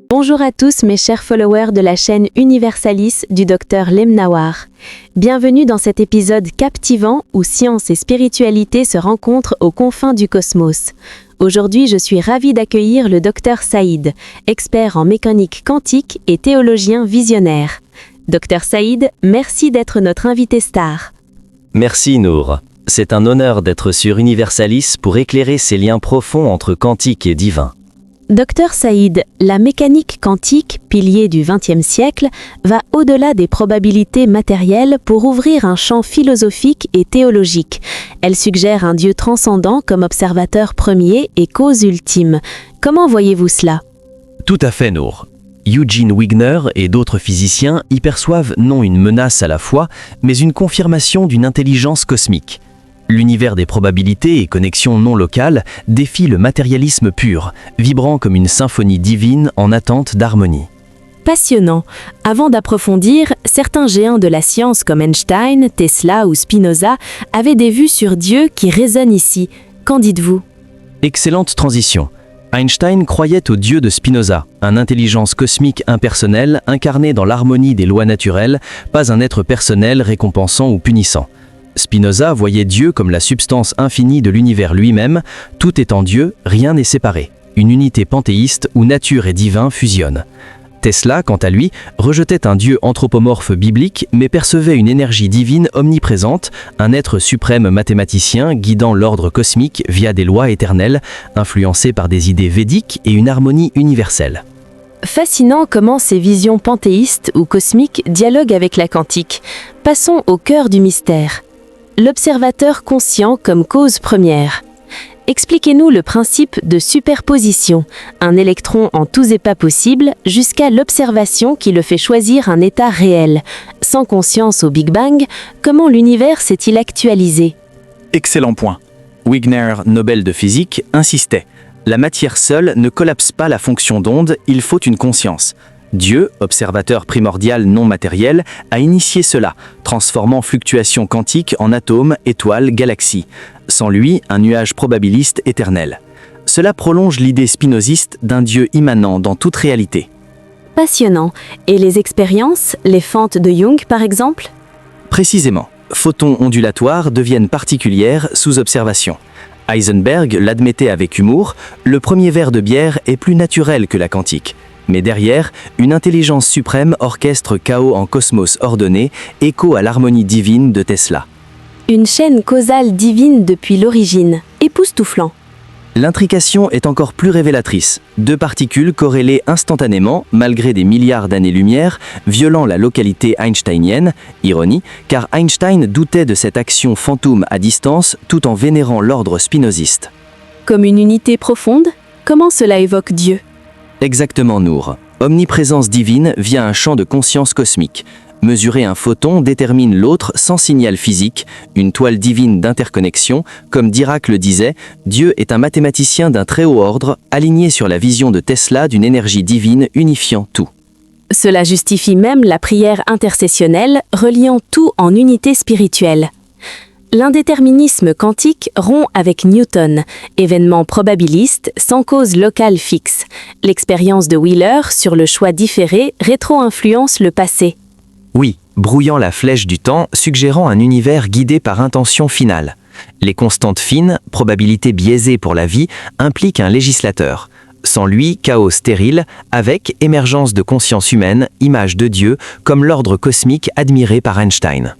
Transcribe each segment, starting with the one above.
Bonjour à tous mes chers followers de la chaîne Universalis du Dr Lemnawar. Bienvenue dans cet épisode captivant où science et spiritualité se rencontrent aux confins du cosmos. Aujourd'hui, je suis ravie d'accueillir le Dr Saïd, expert en mécanique quantique et théologien visionnaire. Dr Saïd, merci d'être notre invité star. Merci Nour. C'est un honneur d'être sur Universalis pour éclairer ces liens profonds entre quantique et divin. Dr Saïd, la mécanique quantique, pilier du XXe siècle, va au-delà des probabilités matérielles pour ouvrir un champ philosophique et théologique. Elle suggère un Dieu transcendant comme observateur premier et cause ultime. Comment voyez-vous cela ? Tout à fait Nour. Eugene Wigner et d'autres physiciens y perçoivent non une menace à la fois, mais une confirmation d'une intelligence cosmique. L'univers des probabilités et connexions non locales défie le matérialisme pur, vibrant comme une symphonie divine en attente d'harmonie. Passionnant. Avant d'approfondir, certains géants de la science comme Einstein, Tesla ou Spinoza avaient des vues sur Dieu qui résonnent ici. Qu'en dites-vous ? Excellente transition. Einstein croyait au Dieu de Spinoza, une intelligence cosmique impersonnelle incarnée dans l'harmonie des lois naturelles, pas un être personnel récompensant ou punissant. Spinoza voyait Dieu comme la substance infinie de l'univers lui-même, tout étant Dieu, rien n'est séparé, une unité panthéiste où nature et divin fusionnent. Tesla, quant à lui, rejetait un Dieu anthropomorphe biblique, mais percevait une énergie divine omniprésente, un être suprême mathématicien guidant l'ordre cosmique via des lois éternelles, influencé par des idées védiques et une harmonie universelle. Fascinant comment ces visions panthéistes ou cosmiques dialoguent avec la quantique. Passons au cœur du mystère. L'observateur conscient comme cause première. Expliquez-nous le principe de superposition, un électron en tous états possibles, jusqu'à l'observation qui le fait choisir un état réel. Sans conscience au Big Bang, comment l'univers s'est-il actualisé ? Excellent point. Wigner, Nobel de physique, insistait. La matière seule ne collapse pas la fonction d'onde, il faut une conscience. Dieu, observateur primordial non matériel, a initié cela, transformant fluctuations quantiques en atomes, étoiles, galaxies. Sans lui, un nuage probabiliste éternel. Cela prolonge l'idée spinoziste d'un Dieu immanent dans toute réalité. Passionnant. Et les expériences, les fentes de Jung par exemple ? Précisément, photons ondulatoires deviennent particulières sous observation. Heisenberg l'admettait avec humour, le premier verre de bière est plus naturel que la quantique. Mais derrière, une intelligence suprême orchestre chaos en cosmos ordonné, écho à l'harmonie divine de Tesla. Une chaîne causale divine depuis l'origine, époustouflant. L'intrication est encore plus révélatrice. Deux particules corrélées instantanément, malgré des milliards d'années-lumière, violant la localité einsteinienne, ironie, car Einstein doutait de cette action fantôme à distance tout en vénérant l'ordre spinoziste. Comme une unité profonde, comment cela évoque Dieu ? Exactement Nour. Omniprésence divine via un champ de conscience cosmique. Mesurer un photon détermine l'autre sans signal physique, une toile divine d'interconnexion. Comme Dirac le disait, Dieu est un mathématicien d'un très haut ordre, aligné sur la vision de Tesla d'une énergie divine unifiant tout. Cela justifie même la prière intercessionnelle, reliant tout en unité spirituelle. L'indéterminisme quantique rompt avec Newton, événement probabiliste sans cause locale fixe. L'expérience de Wheeler sur le choix différé rétro-influence le passé. Oui, brouillant la flèche du temps, suggérant un univers guidé par intention finale. Les constantes fines, probabilités biaisées pour la vie, impliquent un législateur. Sans lui, chaos stérile, avec émergence de conscience humaine, image de Dieu, comme l'ordre cosmique admiré par Einstein.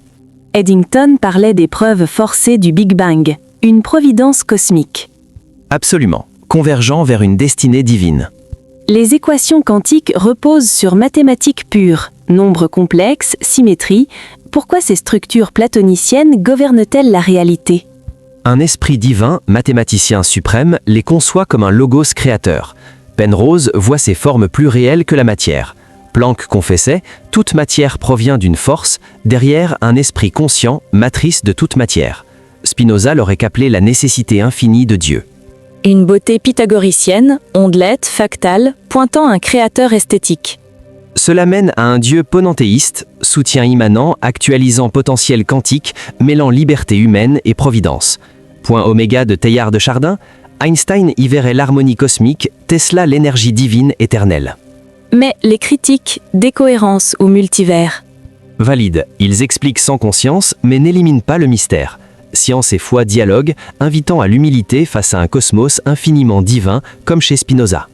Eddington parlait des preuves forcées du Big Bang, une providence cosmique. Absolument, convergent vers une destinée divine. Les équations quantiques reposent sur mathématiques pures, nombres complexes, symétrie. Pourquoi ces structures platoniciennes gouvernent-elles la réalité ? Un esprit divin, mathématicien suprême, les conçoit comme un logos créateur. Penrose voit ces formes plus réelles que la matière. Planck confessait, toute matière provient d'une force, derrière un esprit conscient, matrice de toute matière. Spinoza l'aurait appelé la nécessité infinie de Dieu. Une beauté pythagoricienne, ondelette, factale, pointant un créateur esthétique. Cela mène à un Dieu ponanthéiste, soutien immanent, actualisant potentiel quantique, mêlant liberté humaine et providence. Point oméga de Teilhard de Chardin, Einstein y verrait l'harmonie cosmique, Tesla l'énergie divine éternelle. Mais les critiques, décohérence ou multivers? Valide, ils expliquent sans conscience, mais n'éliminent pas le mystère. Science et foi dialoguent, invitant à l'humilité face à un cosmos infiniment divin, comme chez Spinoza.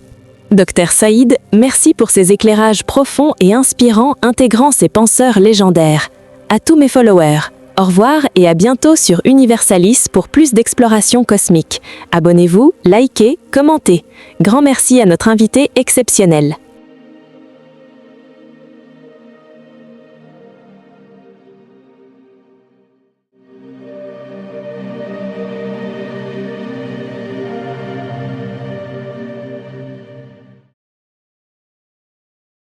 Dr Saïd, merci pour ces éclairages profonds et inspirants intégrant ces penseurs légendaires. À tous mes followers, au revoir et à bientôt sur Universalis pour plus d'exploration cosmique. Abonnez-vous, likez, commentez. Grand merci à notre invité exceptionnel.